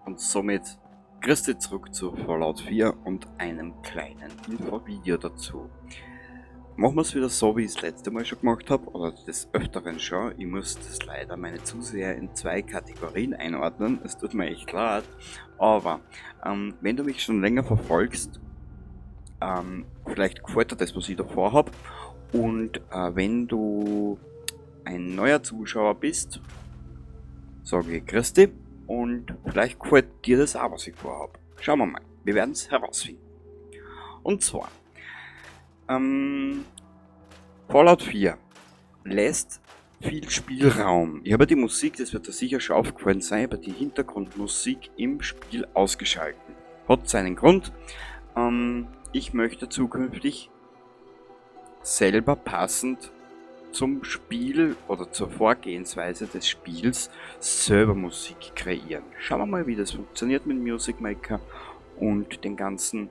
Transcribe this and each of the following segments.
und somit grüß dich zurück zu Fallout 4 und einem kleinen Infovideo dazu. Machen wir es wieder so, wie ich es das letzte Mal schon gemacht habe, oder des Öfteren schon. Ich muss das leider meine Zuseher in zwei Kategorien einordnen, es tut mir echt leid, aber wenn du mich schon länger verfolgst, vielleicht gefällt dir das, was ich da vorhab, und wenn du ein neuer Zuschauer bist, sage ich grüß dich und vielleicht gefällt dir das auch, was ich vorhab. Schauen wir mal, wir werden es herausfinden. Und zwar, Fallout 4 lässt viel Spielraum. Ich habe die Musik, das wird dir sicher schon aufgefallen sein, aber die Hintergrundmusik im Spiel ausgeschalten. Hat seinen Grund. Ich möchte zukünftig selber passend zum Spiel oder zur Vorgehensweise des Spiels selber Musik kreieren. Schauen wir mal, wie das funktioniert mit Music Maker und den ganzen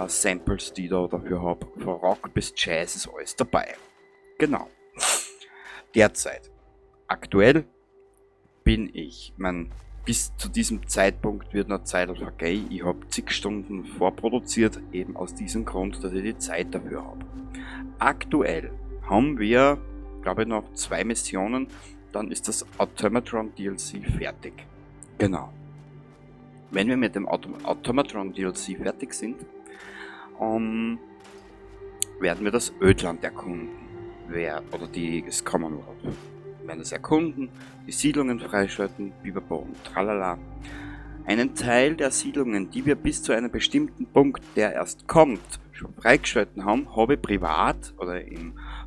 Samples, die ich da dafür habe. Von Rock bis Jazz ist alles dabei. Genau. Derzeit, aktuell bin ich, bis zu diesem Zeitpunkt wird noch Zeit vergehen. Ich habe zig Stunden vorproduziert, eben aus diesem Grund, dass ich die Zeit dafür habe. Aktuell haben wir, glaube ich, noch 2 Missionen, dann ist das Automatron DLC fertig. Genau. Wenn wir mit dem Automatron DLC fertig sind, werden wir das Ödland erkunden. Oder das Commonwealth. Wir werden es erkunden, die Siedlungen freischalten, Bibabo und tralala. Einen Teil der Siedlungen, die wir bis zu einem bestimmten Punkt, der erst kommt, schon freigeschalten haben, habe ich privat oder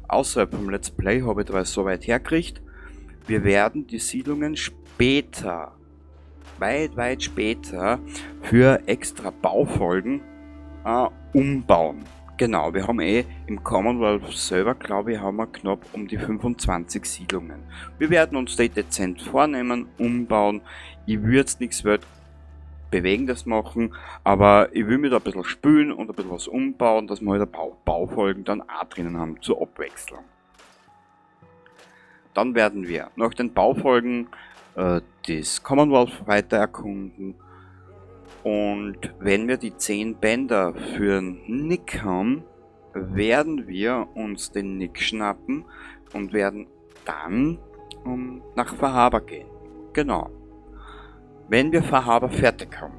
außerhalb vom Let's Play habe ich das so weit hergekriegt. Wir werden die Siedlungen später, weit später, für extra Baufolgen umbauen. Genau, wir haben im Commonwealth selber, glaube ich, haben wir knapp um die 25 Siedlungen. Wir werden uns die dezent vornehmen, umbauen. Ich würde jetzt nichts Bewegendes machen, aber ich will mir da ein bisschen spülen und ein bisschen was umbauen, dass wir halt Baufolgen dann auch drinnen haben, zur Abwechslung. Dann werden wir nach den Baufolgen das Commonwealth weiter erkunden. Und wenn wir die 10 Bänder für Nick haben, werden wir uns den Nick schnappen und werden dann nach Fahrhaber gehen. Genau. Wenn wir Fahrhaber fertig haben,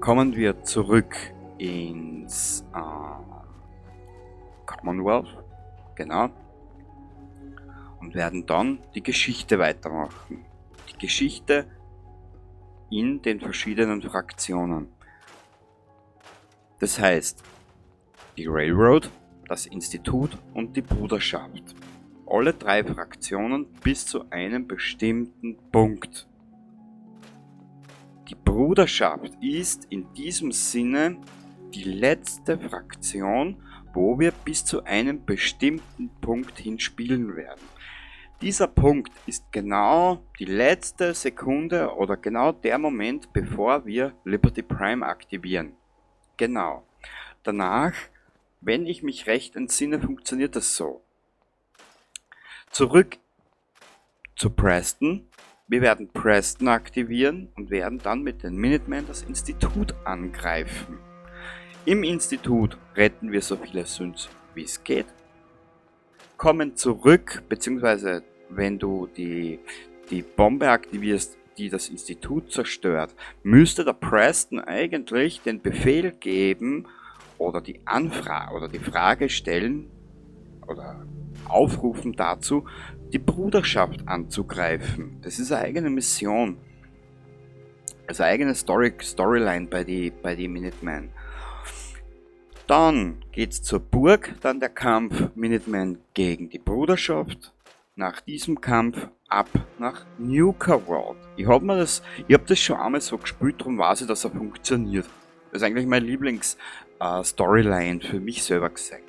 kommen wir zurück ins Commonwealth. Genau. Und werden dann die Geschichte weitermachen. Die Geschichte in den verschiedenen Fraktionen. Das heißt, die Railroad, das Institut und die Bruderschaft. Alle 3 Fraktionen bis zu einem bestimmten Punkt. Die Bruderschaft ist in diesem Sinne die letzte Fraktion, wo wir bis zu einem bestimmten Punkt hin spielen werden. Dieser Punkt ist genau die letzte Sekunde oder genau der Moment, bevor wir Liberty Prime aktivieren. Genau. Danach, wenn ich mich recht entsinne, funktioniert das so. Zurück zu Preston. Wir werden Preston aktivieren und werden dann mit den Minutemen das Institut angreifen. Im Institut retten wir so viele Synths wie es geht. Kommen zurück, beziehungsweise wenn du die Bombe aktivierst, die das Institut zerstört, müsste der Preston eigentlich den Befehl geben oder die Anfrage oder die Frage stellen oder aufrufen dazu, die Bruderschaft anzugreifen. Das ist eine eigene Mission. Also eine eigene Storyline bei die Minutemen. Dann geht's zur Burg, dann der Kampf Minutemen gegen die Bruderschaft. Nach diesem Kampf ab nach Nuka World. Ich hab das schon einmal so gespielt, darum weiß ich, dass er funktioniert. Das ist eigentlich meine Lieblings-Storyline für mich selber gesagt.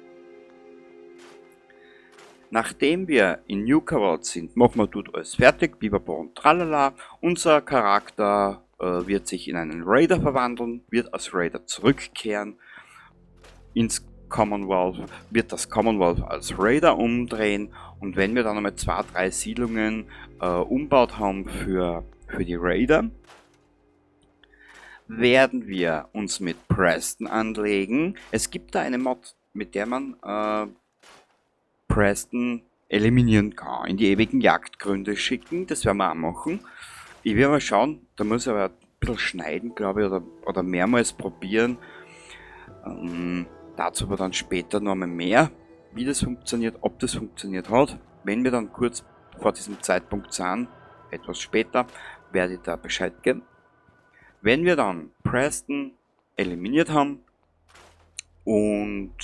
Nachdem wir in Nuka World sind, machen wir dort alles fertig, Bibabo und tralala. Unser Charakter wird sich in einen Raider verwandeln, wird als Raider zurückkehren ins Commonwealth, wird das Commonwealth als Raider umdrehen, und wenn wir dann einmal 2-3 Siedlungen umbaut haben für die Raider, werden wir uns mit Preston anlegen. Es gibt da eine Mod, mit der man Preston eliminieren kann, in die ewigen Jagdgründe schicken. Das werden wir auch machen. Ich werde mal schauen, da muss ich aber ein bisschen schneiden, glaube ich, oder mehrmals probieren. Dazu aber dann später noch einmal mehr, wie das funktioniert, ob das funktioniert hat. Wenn wir dann kurz vor diesem Zeitpunkt sind, etwas später, werde ich da Bescheid geben. Wenn wir dann Preston eliminiert haben und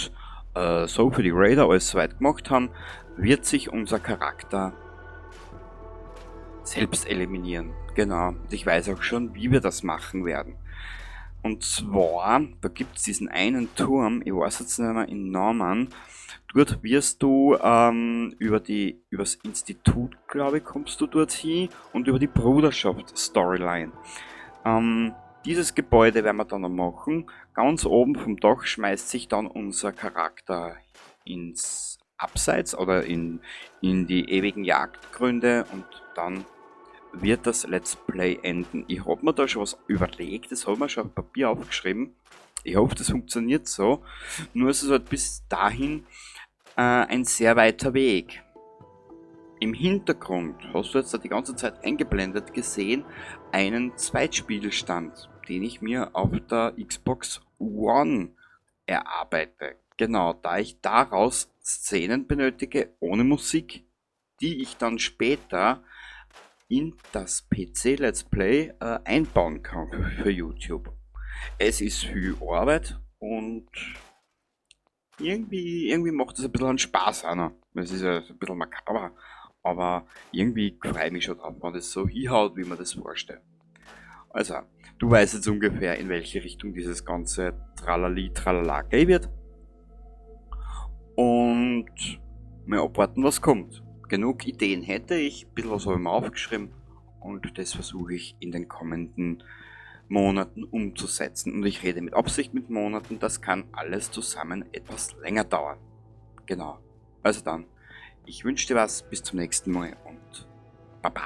so für die Raider alles soweit gemacht haben, wird sich unser Charakter selbst eliminieren. Genau, und ich weiß auch schon, wie wir das machen werden. Und zwar, da gibt es diesen einen Turm, ich weiß jetzt nicht mehr, in Norman. Dort wirst du übers Institut, glaube ich, kommst du dorthin und über die Bruderschaft-Storyline. Dieses Gebäude werden wir dann noch machen. Ganz oben vom Dach schmeißt sich dann unser Charakter ins Abseits oder in die ewigen Jagdgründe und dann wird das Let's Play enden. Ich habe mir da schon was überlegt, das habe ich mir schon auf Papier aufgeschrieben. Ich hoffe, das funktioniert so. Nur ist es halt bis dahin ein sehr weiter Weg. Im Hintergrund hast du jetzt die ganze Zeit eingeblendet gesehen einen Zweitspielstand, den ich mir auf der Xbox One erarbeite. Genau, da ich daraus Szenen benötige ohne Musik, die ich dann später in das PC Let's Play einbauen kann für YouTube. Es ist viel Arbeit und irgendwie macht es ein bisschen einen Spaß auch noch. Es ist ja ein bisschen makaber, aber irgendwie freue ich mich schon drauf, wenn das so hinhaut, wie man das vorstellt. Also, du weißt jetzt ungefähr, in welche Richtung dieses ganze Tralali Tralala gehen wird. Und mal abwarten, was kommt. Genug Ideen hätte ich, ein bisschen was habe ich mir aufgeschrieben und das versuche ich in den kommenden Monaten umzusetzen. Und ich rede mit Absicht mit Monaten, das kann alles zusammen etwas länger dauern. Genau. Also dann, ich wünsche dir was, bis zum nächsten Mal und Baba.